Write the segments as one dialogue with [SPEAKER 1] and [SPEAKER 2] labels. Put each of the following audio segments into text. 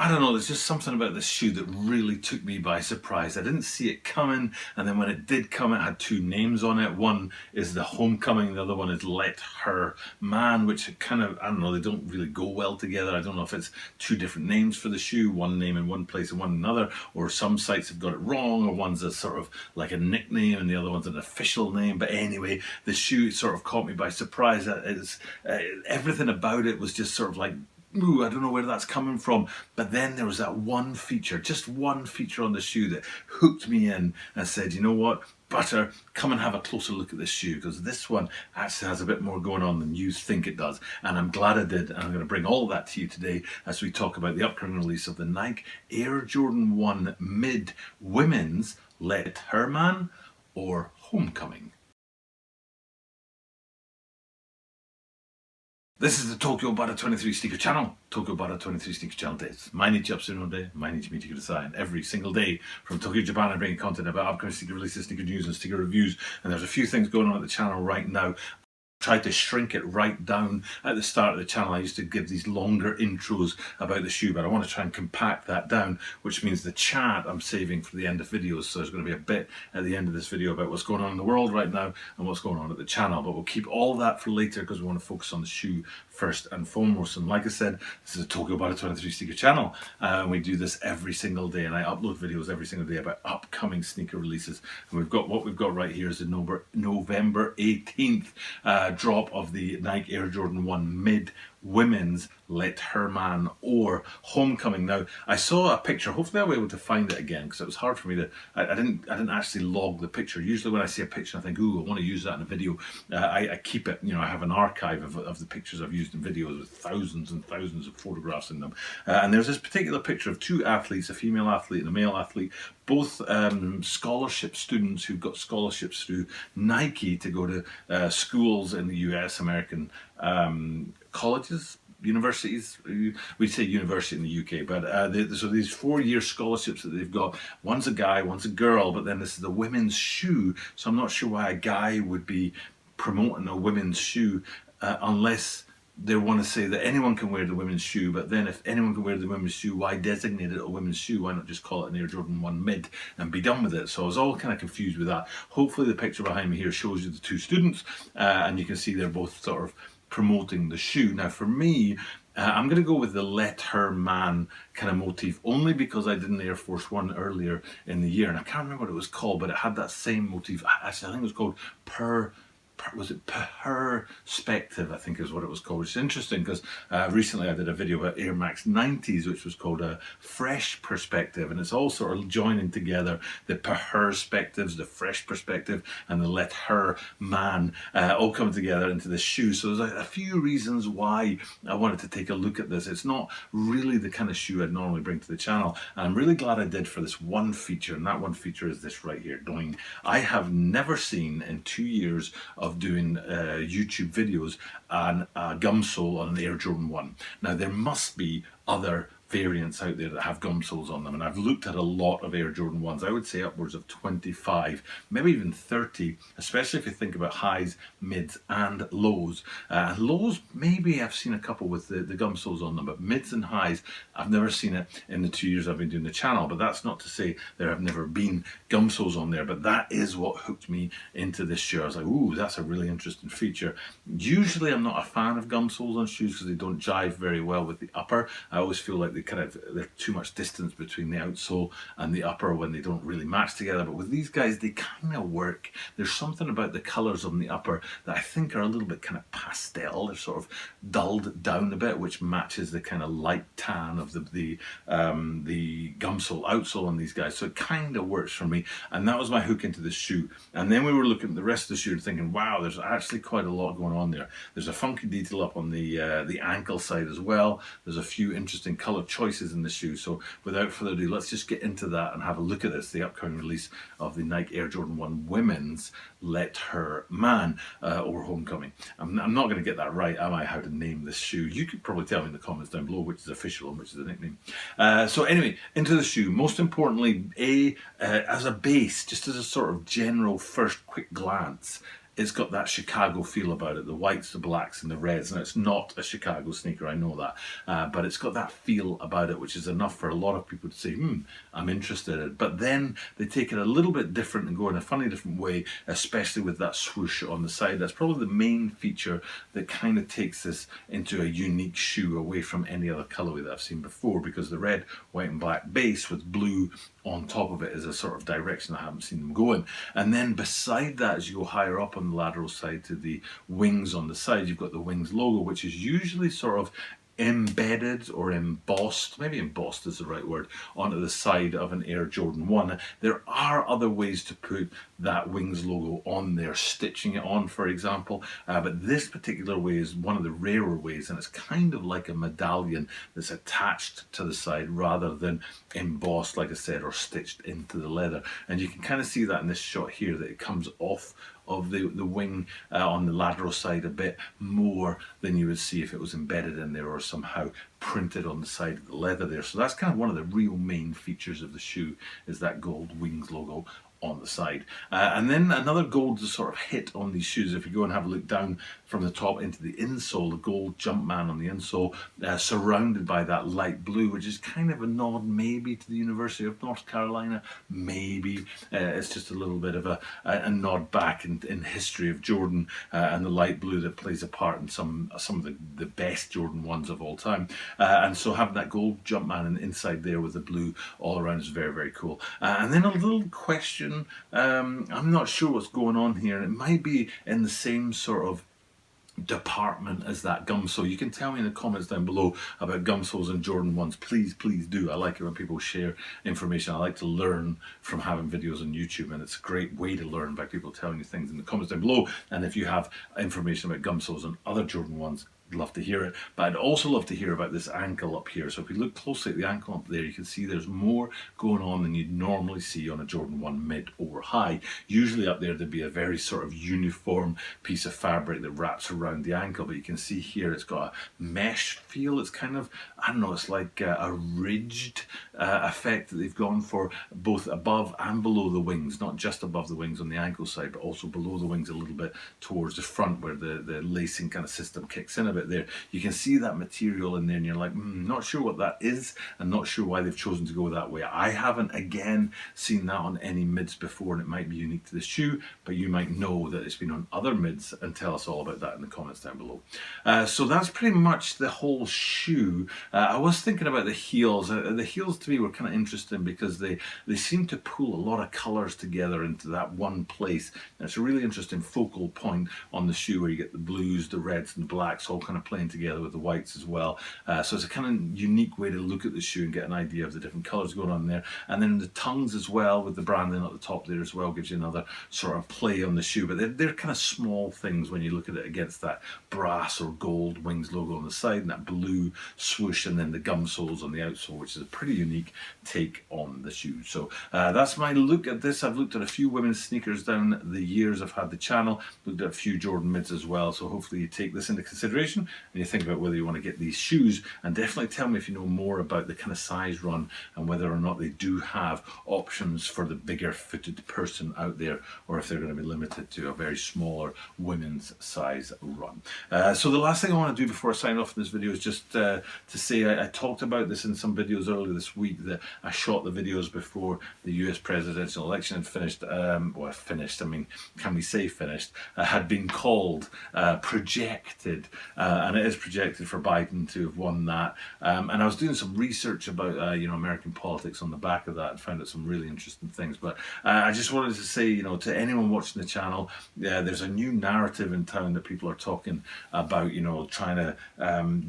[SPEAKER 1] I don't know, there's just something about this shoe that really took me by surprise. I didn't see it coming, and then when it did come, it had two names on it. One is the Homecoming, the other one is Let Her Man, which kind of, I don't know, they don't really go well together. I don't know if it's two different names for the shoe, one name in one place and one in another, or some sites have got it wrong, or one's a sort of like a nickname and the other one's an official name. But anyway, the shoe sort of caught me by surprise. Everything about it was just sort of like, ooh, I don't know where that's coming from. But then there was that one feature, just one feature on the shoe that hooked me in and said, you know what, Butter, come and have a closer look at this shoe, because this one actually has a bit more going on than you think it does. And I'm glad I did. And I'm going to bring all of that to you today as we talk about the upcoming release of the Nike Air Jordan 1 MID Women's Let Her Man or Homecoming. This is the Tokyo Butter 23 Sneaker Channel. Tokyo Butter 23 Sneaker Channel days.毎日アップするので、毎日見てください. Every single day from Tokyo, Japan, I bring content about upcoming sneaker releases, sneaker news, and sneaker reviews. And there's a few things going on at the channel right now. Tried to shrink it right down at the start of the channel. I used to give these longer intros about the shoe, but I want to try and compact that down, which means the chat I'm saving for the end of videos. So there's going to be a bit at the end of this video about what's going on in the world right now and what's going on at the channel, but we'll keep all that for later because we want to focus on the shoe first and foremost. And like I said, this is a Tokyo Butter 23 Sneaker Channel. We do this every single day, and I upload videos every single day about upcoming sneaker releases. And what we've got right here is the November 18th drop of the Nike Air Jordan 1 MID Women's Let Her Man or Homecoming. Now, I saw a picture. Hopefully I'll be able to find it again, because it was hard for me to, I didn't actually log the picture. Usually when I see a picture I think, ooh, I want to use that in a video, I keep it, you know, I have an archive of the pictures I've used in videos with thousands and thousands of photographs in them. And there's this particular picture of two athletes, a female athlete and a male athlete, both scholarship students who've got scholarships through Nike to go to schools in the US, American colleges, universities. We say university in the UK, but so these 4-year scholarships that they've got, one's a guy, one's a girl, but then this is the women's shoe, so I'm not sure why a guy would be promoting a women's shoe unless they want to say that anyone can wear the women's shoe. But then if anyone can wear the women's shoe, why designate it a women's shoe? Why not just call it an Air Jordan 1 MID and be done with it? So I was all kind of confused with that. Hopefully the picture behind me here shows you the two students, and you can see they're both sort of promoting the shoe. Now for me, I'm going to go with the Let Her Man kind of motif, only because I did an Air Force One earlier in the year, and I can't remember what it was called, but it had that same motif. Actually, I think it was called Perspective, I think is what it was called. It's interesting because recently I did a video about Air Max 90s, which was called a Fresh Perspective, and it's all sort of joining together the perspectives, the fresh perspective, and the Let Her Man all come together into this shoe. So there's a few reasons why I wanted to take a look at this. It's not really the kind of shoe I'd normally bring to the channel, and I'm really glad I did for this one feature, and that one feature is this right here. Doing, I have never seen in 2 years of doing YouTube videos and a gum sole on an Air Jordan 1. Now there must be other variants out there that have gum soles on them, and I've looked at a lot of Air Jordan 1s. I would say upwards of 25, maybe even 30, especially if you think about highs, mids and lows. Lows, maybe I've seen a couple with the gum soles on them, but mids and highs, I've never seen it in the 2 years I've been doing the channel. But that's not to say there have never been gum soles on there, but that is what hooked me into this shoe. I was like, ooh, that's a really interesting feature. Usually I'm not a fan of gum soles on shoes because they don't jive very well with the upper. I always feel like there's too much distance between the outsole and the upper when they don't really match together. But with these guys, they kind of work. There's something about the colors on the upper that I think are a little bit kind of pastel. They're sort of dulled down a bit, which matches the kind of light tan of the gum sole outsole on these guys. So it kind of works for me, and that was my hook into this shoe. And then we were looking at the rest of the shoe and thinking, wow, there's actually quite a lot going on there. There's a funky detail up on the ankle side as well. There's a few interesting color choices in the shoe. So without further ado, let's just get into that and have a look at this, the upcoming release of the Nike Air Jordan 1 Women's Let Her Man or Homecoming. I'm not going to get that right, am I, how to name this shoe? You could probably tell me in the comments down below which is official and which is a nickname. So anyway, into the shoe. Most importantly, as a base, just as a sort of general first quick glance, it's got that Chicago feel about it, the whites, the blacks, and the reds. Now, it's not a Chicago sneaker, I know that, but it's got that feel about it, which is enough for a lot of people to say, I'm interested in it. But then they take it a little bit different and go in a funny different way, especially with that swoosh on the side. That's probably the main feature that kind of takes this into a unique shoe away from any other colorway that I've seen before, because the red, white, and black base with blue on top of it is a sort of direction I haven't seen them go in. And then beside that, as you go higher up on the lateral side to the wings on the side, you've got the wings logo, which is usually sort of embedded or embossed, maybe embossed is the right word, onto the side of an Air Jordan 1. There are other ways to put that wings logo on there, stitching it on, for example, but this particular way is one of the rarer ways, and it's kind of like a medallion that's attached to the side rather than embossed, like I said, or stitched into the leather. And you can kind of see that in this shot here, that it comes off of the wing on the lateral side a bit more than you would see if it was embedded in there or somehow printed on the side of the leather there. So that's kind of one of the real main features of the shoe, is that gold wings logo on the side. And then another gold sort of hit on these shoes, if you go and have a look down from the top into the insole, the gold Jumpman on the insole, surrounded by that light blue, which is kind of a nod maybe to the University of North Carolina, maybe. It's just a little bit of a nod back in history of Jordan, and the light blue that plays a part in some of the best Jordan 1s of all time. And so having that gold Jumpman inside there with the blue all around is very, very cool. And then a little question, I'm not sure what's going on here, and it might be in the same sort of department as that gum sole. You can tell me in the comments down below about gum soles and Jordan 1s. Please do. I like it when people share information. I like to learn from having videos on YouTube, and it's a great way to learn by people telling you things in the comments down below. And if you have information about gum soles and other Jordan 1s, love to hear it. But I'd also love to hear about this ankle up here. So if we look closely at the ankle up there, you can see there's more going on than you'd normally see on a Jordan 1 mid or high. Usually up there, there'd be a very sort of uniform piece of fabric that wraps around the ankle, but you can see here it's got a mesh feel. It's kind of, I don't know, it's like a ridged effect that they've gone for, both above and below the wings, not just above the wings on the ankle side, but also below the wings a little bit towards the front, where the lacing kind of system kicks in a bit there. You can see that material in there, and you're like, not sure what that is, and not sure why they've chosen to go that way. I haven't, again, seen that on any mids before, and it might be unique to the shoe, but you might know that it's been on other mids, and tell us all about that in the comments down below. So that's pretty much the whole shoe. I was thinking about the heels. The heels to me were kind of interesting because they seem to pull a lot of colors together into that one place. And it's a really interesting focal point on the shoe, where you get the blues, the reds, and the blacks all kind of playing together with the whites as well. So it's a kind of unique way to look at the shoe and get an idea of the different colors going on there. And then the tongues as well, with the branding at the top there as well, gives you another sort of play on the shoe. But they're kind of small things when you look at it against that brass or gold wings logo on the side, and that blue swoosh, and then the gum soles on the outsole, which is a pretty unique take on the shoe. So that's my look at this. I've looked at a few women's sneakers down the years I've had the channel, looked at a few Jordan mids as well. So hopefully you take this into consideration and you think about whether you want to get these shoes, and definitely tell me if you know more about the kind of size run and whether or not they do have options for the bigger footed person out there, or if they're going to be limited to a very smaller women's size run. So the last thing I want to do before I sign off in this video is just to say I talked about this in some videos earlier this week, that I shot the videos before the US presidential election had finished, well, finished, I mean, can we say finished, had been called, projected, and it is projected for Biden to have won that. And I was doing some research about American politics on the back of that, and found out some really interesting things. But I just wanted to say, to anyone watching the channel, there's a new narrative in town that people are talking about, trying to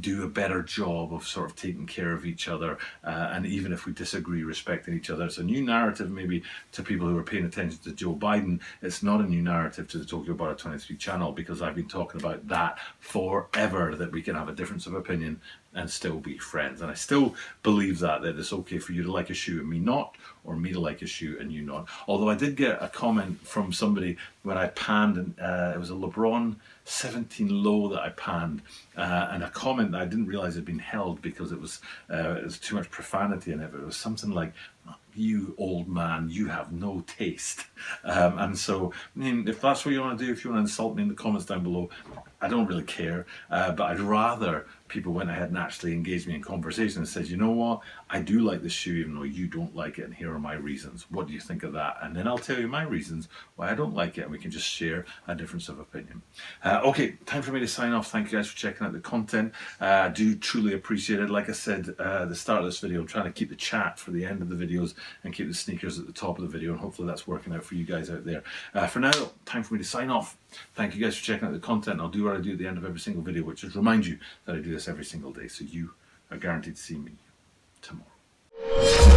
[SPEAKER 1] do a better job of sort of taking care of each other, and even if we disagree, respecting each other. It's a new narrative maybe to people who are paying attention to Joe Biden. It's not a new narrative to the Tokyo Bar 23 channel, because I've been talking about that forever, that we can have a difference of opinion and still be friends. And I still believe that it's okay for you to like a shoe and me not, or me to like a shoe and you not. Although I did get a comment from somebody when I panned, and it was a LeBron 17 low that I panned, and a comment that I didn't realize had been held because it was too much profanity in it. But it was something like, "You old man, you have no taste." And so, I mean, if that's what you want to do, if you want to insult me in the comments down below, I don't really care. But I'd rather people went ahead and actually engaged me in conversation and said, "You know what, I do like this shoe even though you don't like it, and here are my reasons. What do you think of that?" And then I'll tell you my reasons why I don't like it, and we can just share a difference of opinion. Okay, time for me to sign off. Thank you guys for checking out the content. I do truly appreciate it. Like I said at the start of this video, I'm trying to keep the chat for the end of the videos and keep the sneakers at the top of the video, and hopefully that's working out for you guys out there. For now, time for me to sign off. Thank you guys for checking out the content. I'll do what I do at the end of every single video, which is remind you that I do this every single day, so you are guaranteed to see me tomorrow.